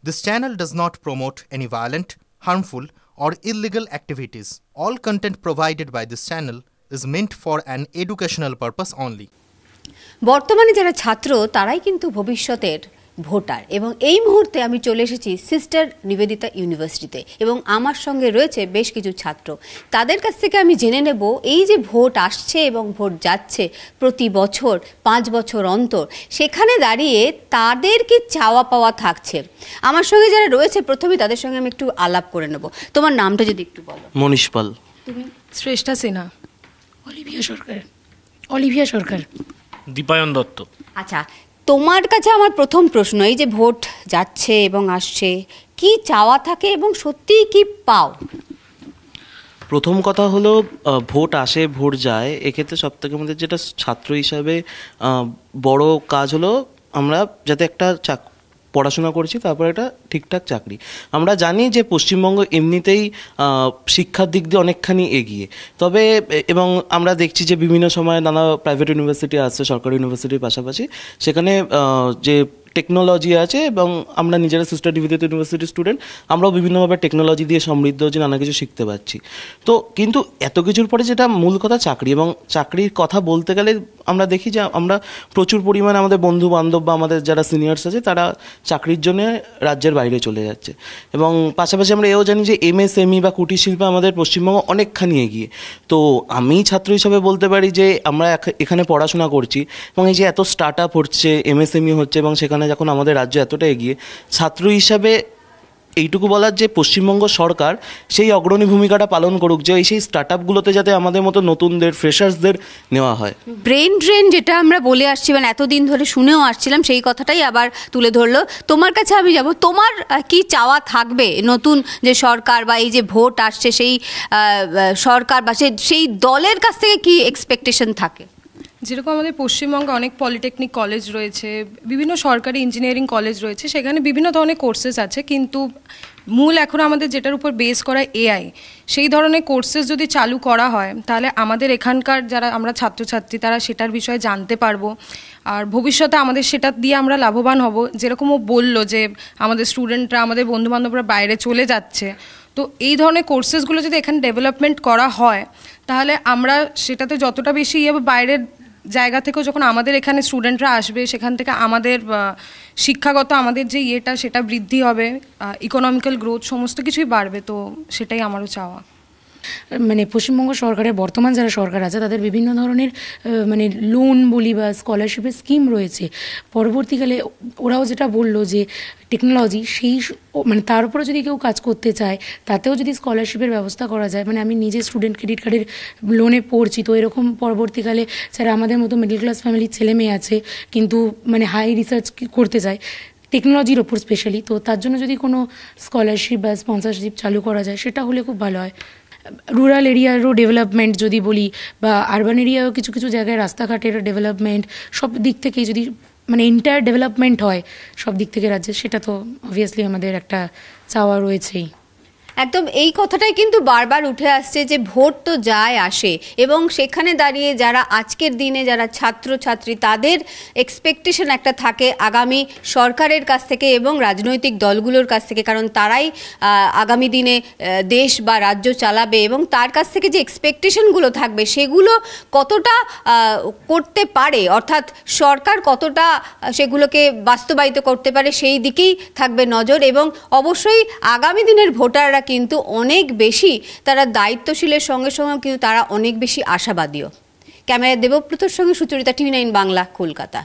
This channel does not promote any violent, harmful, or illegal activities. All content provided by this channel is meant for an educational purpose only. বর্তমানে যারা ছাত্র তারাই কিন্তু ভবিষ্যতের voter এবং এই মুহূর্তে আমি চলে এসেছি সিস্টার নিবেদিতা ইউনিভার্সিটিতে এবং আমার সঙ্গে রয়েছে বেশ কিছু ছাত্র। তাদের কাছ থেকে আমি জেনে নেব এই যে ভোট আসছে এবং ভোট যাচ্ছে প্রতি বছর 5 বছর অন্তর, সেখানে দাঁড়িয়ে তাদের কি চাওয়া পাওয়া থাকছে। আমার সঙ্গে যারা রয়েছে প্রথমে তাদের সঙ্গে আমি একটু আলাপ করে নেব। তোমার নামটা যদি একটু বলো। মনীষ পাল। তুমি? শ্রেষ্ঠা সিনহা। অলিভিয়া সরকার। দীপায়ন দত্ত। আচ্ছা, তোমার কাছে আমার প্রথম প্রশ্ন, এই যে ভোট যাচ্ছে এবং আসছে, কি চাওয়া থাকে এবং সত্যিই কি পাও? প্রথম কথা হলো ভোট আসে ভোট যায়, এক্ষেত্রে সবথেকে আমাদের যেটা ছাত্র হিসাবে বড় কাজ হলো আমরা যাতে একটা পড়াশোনা করছি তারপর একটা ঠিকঠাক চাকরি। আমরা জানি যে পশ্চিমবঙ্গ এমনিতেই শিক্ষার দিক দিয়ে অনেকখানি এগিয়ে, তবে এবং আমরা দেখছি যে বিভিন্ন সময় নানা প্রাইভেট ইউনিভার্সিটি আছে সরকারি ইউনিভার্সিটির পাশাপাশি, সেখানে যে টেকনোলজি আছে এবং আমরা নিজেরা সিস্টার নিবেদিতা ইউনিভার্সিটির স্টুডেন্ট, আমরাও বিভিন্নভাবে টেকনোলজি দিয়ে সমৃদ্ধ যে নানা কিছু শিখতে পারছি। তো কিন্তু এত কিছুর পরে যেটা মূল কথা চাকরি, এবং চাকরির কথা বলতে গেলে আমরা দেখি যে আমরা প্রচুর পরিমাণে আমাদের বন্ধু বান্ধব বা আমাদের যারা সিনিয়র্স আছে তারা চাকরির জন্য রাজ্যের বাইরে চলে যাচ্ছে। এবং পাশাপাশি আমরা এও জানি যে এমএসএমই বা কুটির শিল্পে আমাদের পশ্চিমবঙ্গ অনেকখানি এগিয়ে। তো আমি ছাত্র হিসাবে বলতে পারি যে আমরা এখানে পড়াশোনা করছি এবং এই যে এত স্টার্ট আপ হচ্ছে, এমএসএমই হচ্ছে এবং সেখানে যখন আমাদের রাজ্য এতটা এগিয়ে, ছাত্র হিসাবে এইটুকু বলার যে পশ্চিমবঙ্গ সরকার সেই অগ্রণী ভূমিকাটা পালন করুক, যে সেই স্টার্ট আপগুলোতে যাতে আমাদের মতো নতুনদের ফ্রেশার্সদের নেওয়া হয়। ব্রেন ড্রেন যেটা আমরা বলে আসছি মানে এতদিন ধরে শুনেও আসছিলাম, সেই কথাটাই আবার তুলে ধরলো। তোমার কাছে আমি যাব, তোমার কি চাওয়া থাকবে নতুন যে সরকার বা এই যে ভোট আসছে সেই সরকার বা সেই দলের কাছ থেকে কি এক্সপেকটেশন থাকে? যেরকম আমাদের পশ্চিমবঙ্গে অনেক পলিটেকনিক কলেজ রয়েছে, বিভিন্ন সরকারি ইঞ্জিনিয়ারিং কলেজ রয়েছে, সেখানে বিভিন্ন ধরনের কোর্সেস আছে, কিন্তু মূল এখন আমাদের যেটার উপর বেস করা এআই, সেই ধরনের কোর্সেস যদি চালু করা হয় তাহলে আমাদের এখানকার যারা আমরা ছাত্রছাত্রী তারা সেটার বিষয়ে জানতে পারবো, আর ভবিষ্যতে আমাদের সেটা দিয়ে আমরা লাভবান হব। যেরকম ও বললো যে আমাদের স্টুডেন্টরা, আমাদের বন্ধুবান্ধবরা বাইরে চলে যাচ্ছে, তো এই ধরনের কোর্সেসগুলো যদি এখানে ডেভেলপমেন্ট করা হয় তাহলে আমরা সেটাতে যতটা বেশি বাইরের জায়গা থেকেও যখন আমাদের এখানে স্টুডেন্টরা আসবে, সেখান থেকে আমাদের শিক্ষাগত আমাদের যে সেটা বৃদ্ধি হবে, ইকোনমিক্যাল গ্রোথ সমস্ত কিছুই বাড়বে। তো সেটাই আমারও চাওয়া। মানে পশ্চিমবঙ্গ সরকারের বর্তমান যারা সরকার আছে তাদের বিভিন্ন ধরনের মানে লোন বলি বা স্কলারশিপের স্কিম রয়েছে। পরবর্তীকালে ওরাও যেটা বললো যে টেকনোলজি সেই মানে তার উপরে যদি কেউ কাজ করতে চায় তাতেও যদি স্কলারশিপের ব্যবস্থা করা যায়, মানে আমি নিজে স্টুডেন্ট ক্রেডিট কার্ডের লোনে পড়ছি, তো এরকম পরবর্তীকালে যারা আমাদের মতো মিডল ক্লাস ফ্যামিলির ছেলে মেয়ে আছে কিন্তু মানে হাই রিসার্চ করতে চায় টেকনোলজির ওপর স্পেশালি, তো তার জন্য যদি কোনো স্কলারশিপ বা স্পন্সরশিপ চালু করা যায় সেটা হলে খুব ভালো হয়। রুরাল এরিয়ারও ডেভেলপমেন্ট যদি বলি বা আরবান এরিয়াও কিছু কিছু জায়গায় রাস্তাঘাটের ডেভেলপমেন্ট, সব দিক থেকেই যদি মানে এন্টায়ার ডেভেলপমেন্ট হয় সব দিক থেকে রাজ্যে, সেটা তো অবভিয়াসলি আমাদের একটা চাওয়া রয়েছেই। একদম এই কথাটাই কিন্তু বারবার উঠে আসছে যে ভোট তো যায় আসে এবং সেখানে দাঁড়িয়ে যারা আজকের দিনে যারা ছাত্রছাত্রী তাদের এক্সপেকটেশন একটা থাকে আগামী সরকারের কাছ থেকে এবং রাজনৈতিক দলগুলোর কাছ থেকে, কারণ তারাই আগামী দিনে দেশ বা রাজ্য চালাবে এবং তার কাছ থেকে যে এক্সপেকটেশনগুলো থাকবে সেগুলো কতটা করতে পারে, অর্থাৎ সরকার কতটা সেগুলোকে বাস্তবায়িত করতে পারে সেই দিকেই থাকবে নজর। এবং অবশ্যই আগামী দিনের ভোটাররা কিন্তু অনেক বেশি তারা দায়িত্বশীলের সঙ্গে সঙ্গে কিন্তু তারা অনেক বেশি আশাবাদীও। ক্যামেরায় দেবব্রতর সঙ্গে সুচরিতা, TV9 বাংলা, কলকাতা।